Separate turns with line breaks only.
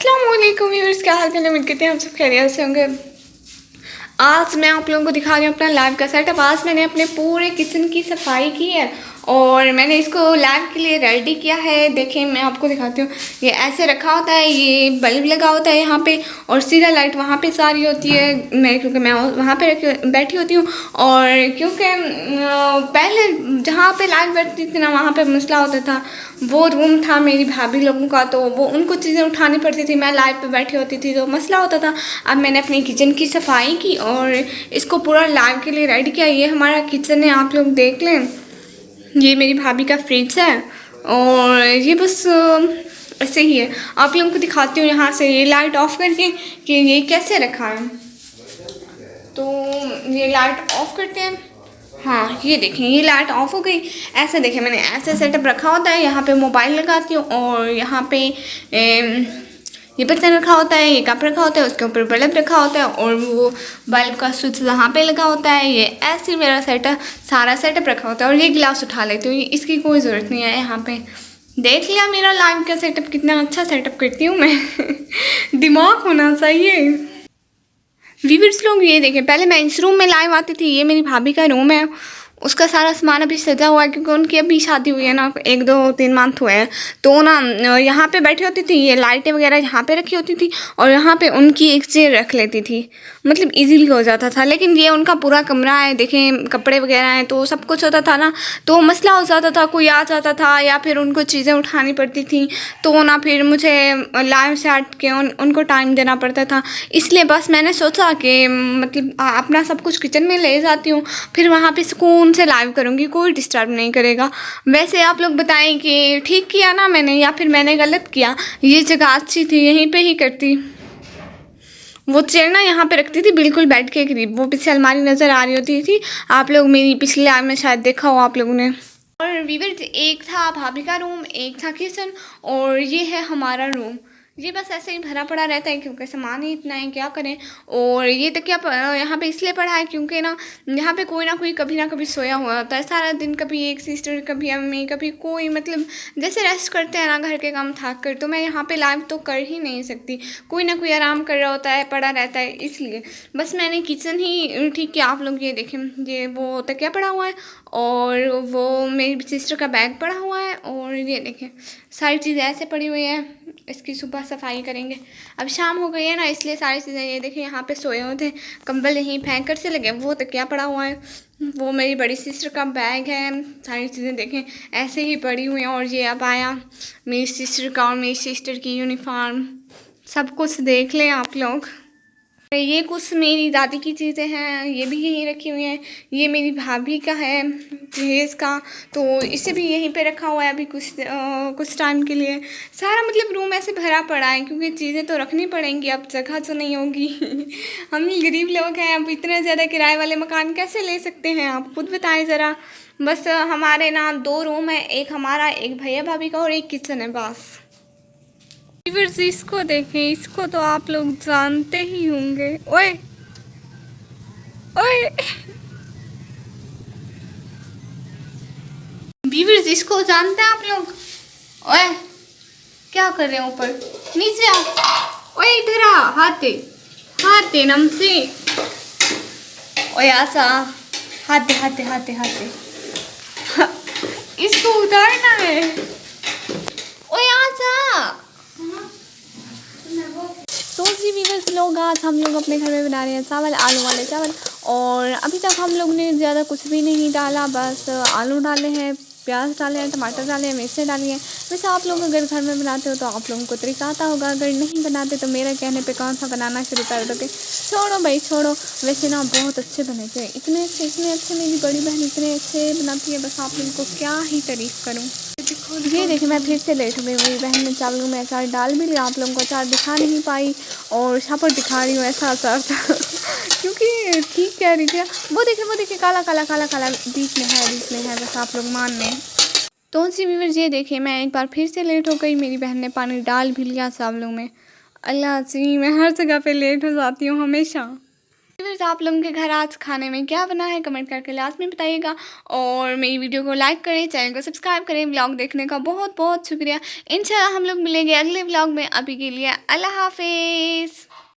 अस्सलाम वालेकुम व्यूअर्स, क्या हाल चाल है। उम्मीद करते हैं हम सब खैरियत से होंगे। आज मैं आप लोगों को दिखा रही हूँ अपना लैब का सेटअप। आज मैंने अपने पूरे किचन की सफाई की है और मैंने इसको लैब के लिए रेडी किया है। देखिए मैं आपको दिखाती हूँ। ये ऐसे रखा होता है, ये बल्ब लगा होता है यहाँ पे और सीधा लाइट वहाँ पे सारी होती है। क्योंकि मैं वहाँ पे बैठी होती हूँ और क्योंकि पहले जहाँ पे लाइट बैठती थी ना वहाँ पे मसला होता था। वो रूम था मेरी भाभी लोगों का, तो वो उनको चीज़ें उठानी पड़ती थी, मैं लाइट पे बैठी होती थी तो मसला होता था। अब मैंने अपनी किचन की सफाई की और इसको पूरा लाइव के लिए रेडी किया। ये हमारा किचन है, आप लोग देख लें। ये मेरी भाभी का फ्रिज है और ये बस ऐसे ही है। आप लोगों को दिखाती हूँ यहाँ से ये लाइट ऑफ करके कि ये कैसे रखा है। तो ये लाइट ऑफ करते हैं। हाँ ये देखें, ये लाइट ऑफ हो गई। ऐसे देखें मैंने ऐसे सेटअप रखा होता है। यहाँ पे मोबाइल लगाती हूँ और यहाँ पे ये बर्तन रखा होता है, ये कप रखा होता है, उसके ऊपर बल्ब रखा होता है और वो बल्ब का स्विच यहाँ पे लगा होता है। ये ऐसे मेरा सेटअप सारा सेटअप रखा होता है और ये गिलास उठा लेती हूँ, इसकी कोई ज़रूरत नहीं है। यहाँ पे देख लिया मेरा लाइव का सेटअप, कितना अच्छा सेटअप करती हूँ मैं। दिमाग होना चाहिए। व्यूअर्स लोग ये देखें, पहले मैं इस रूम में लाइव आती थी। ये मेरी भाभी का रूम है, उसका सारा सामान अभी सजा हुआ है क्योंकि उनकी अभी शादी हुई है ना, 1-2-3 मंथ हुए हैं। तो ना यहाँ पे बैठी होती थी, ये लाइटें वगैरह यहाँ पे रखी होती थी और यहाँ पे उनकी एक चेयर रख लेती थी, मतलब इजीली हो जाता था। लेकिन ये उनका पूरा कमरा है, देखें कपड़े वगैरह हैं तो सब कुछ होता था ना, तो मसला हो जाता था, कोई आ जाता था या फिर उनको चीज़ें उठानी पड़ती थी तो ना फिर मुझे लाइव से हट के उनको टाइम देना पड़ता था। इसलिए बस मैंने सोचा कि मतलब अपना सब कुछ किचन में ले जाती हूँ, फिर वहाँ पे सुकून से लाइव करूँगी, कोई डिस्टर्ब नहीं करेगा। वैसे आप लोग बताएं कि ठीक किया ना मैंने या फिर मैंने गलत किया। ये जगह अच्छी थी, यहीं पे ही करती। वो चेयर ना यहाँ पे रखती थी बिल्कुल बेड के करीब, वो पीछे अलमारी नज़र आ रही होती थी। आप लोग मेरी पिछले लाइव में शायद देखा हो आप लोगों ने। और वीवर एक था भाभी का रूम, एक था किचन और ये है हमारा रूम। ये बस ऐसे ही भरा पड़ा रहता है क्योंकि सामान ही इतना है, क्या करें। और ये तकिया यहाँ पे इसलिए पड़ा है क्योंकि ना यहाँ पे कोई ना कभी सोया हुआ होता है सारा दिन। कभी एक सिस्टर, कभी अम्मी, कभी कोई, मतलब जैसे रेस्ट करते हैं ना घर के काम थक कर, तो मैं यहाँ पे लाइव तो कर ही नहीं सकती। कोई ना कोई आराम कर रहा होता है, पड़ा रहता है, इसलिए बस मैंने किचन ही ठीक किया। आप लोग ये देखें, ये वो तकिया पड़ा हुआ है और वो मेरी सिस्टर का बैग पड़ा हुआ है और ये देखें सारी चीज़ें ऐसे पड़ी हुई है। इसकी सुबह सफाई करेंगे। अब शाम हो गई है ना, इसलिए सारी चीज़ें ये देखें यहाँ पे सोए हुए थे, कंबल यहीं फेंक कर से लगे, वो तकिया पड़ा हुआ है, वो मेरी बड़ी सिस्टर का बैग है। सारी चीज़ें देखें ऐसे ही पड़ी हुई हैं और ये अब आया मेरी सिस्टर का और मेरी सिस्टर की यूनिफॉर्म, सब कुछ देख लें आप लोग। ये कुछ मेरी दादी की चीज़ें हैं, ये भी यहीं रखी हुई हैं। ये मेरी भाभी का है दहेज का, तो इसे भी यहीं पे रखा हुआ है अभी कुछ टाइम के लिए। सारा मतलब रूम ऐसे भरा पड़ा है क्योंकि चीज़ें तो रखनी पड़ेंगी, अब जगह तो नहीं होगी। हम गरीब लोग हैं, अब इतने ज़्यादा किराए वाले मकान कैसे ले सकते हैं, आप खुद बताएं ज़रा। बस हमारे ना 2 रूम है, एक हमारा, एक भैया भाभी का और एक किचन है बस। व्यूअर्स इसको देखें, इसको तो आप लोग जानते ही होंगे। ओए ओए व्यूअर्स इसको जानते हैं आप लोग। ओए क्या कर रहे हैं, ऊपर नीचे आओ। ओए इधर आ, हाथ दे नम से। ओए आजा, हाथ दे। इसको उतारना है। ओए आजा। तो जी व्यूअर्स लोग, आज हम लोग अपने घर में बना रहे हैं चावल, आलू वाले चावल। और अभी तक हम लोग ने ज़्यादा कुछ भी नहीं डाला, बस आलू डाले हैं, प्याज डाले हैं, टमाटर डाले हैं, मिर्चें डाली हैं। वैसे आप लोग अगर घर में बनाते हो तो आप लोगों को तरीका आता होगा, अगर नहीं बनाते तो मेरे कहने पे कौन सा बनाना शुरू कर दोगे। छोड़ो भाई छोड़ो। वैसे ना बहुत अच्छे बने थे, इतने अच्छे मेरी बड़ी बहन इतने अच्छे बनाती है, बस आप लोगों को क्या ही तारीफ़ करूँ। ये देखिए मैं फिर से लेट हो गई। मेरी बहन ने चावलों में अचार डाल भी लिया, आप लोगों को अचार दिखा नहीं पाई और शापर दिखा रही हूँ ऐसा अचार था। क्योंकि ठीक कह रही थी। वो देखिए काला बीच में है, बस आप लोग मान लें। तो जी व्यूअर्स ये देखिए मैं एक बार फिर से लेट हो गई, मेरी बहन ने पानी डाल भी लिया चावलों में। अल्लाह जी, मैं हर जगह पे लेट हो जाती हूँ हमेशा। व्यूअर्स, आप लोगों के घर आज खाने में क्या बना है कमेंट करके लास्ट में बताइएगा। और मेरी वीडियो को लाइक करें, चैनल को सब्सक्राइब करें। व्लॉग देखने का बहुत बहुत शुक्रिया। इंशाल्लाह हम लोग मिलेंगे अगले व्लॉग में। अभी के लिए अल्लाह हाफिज़।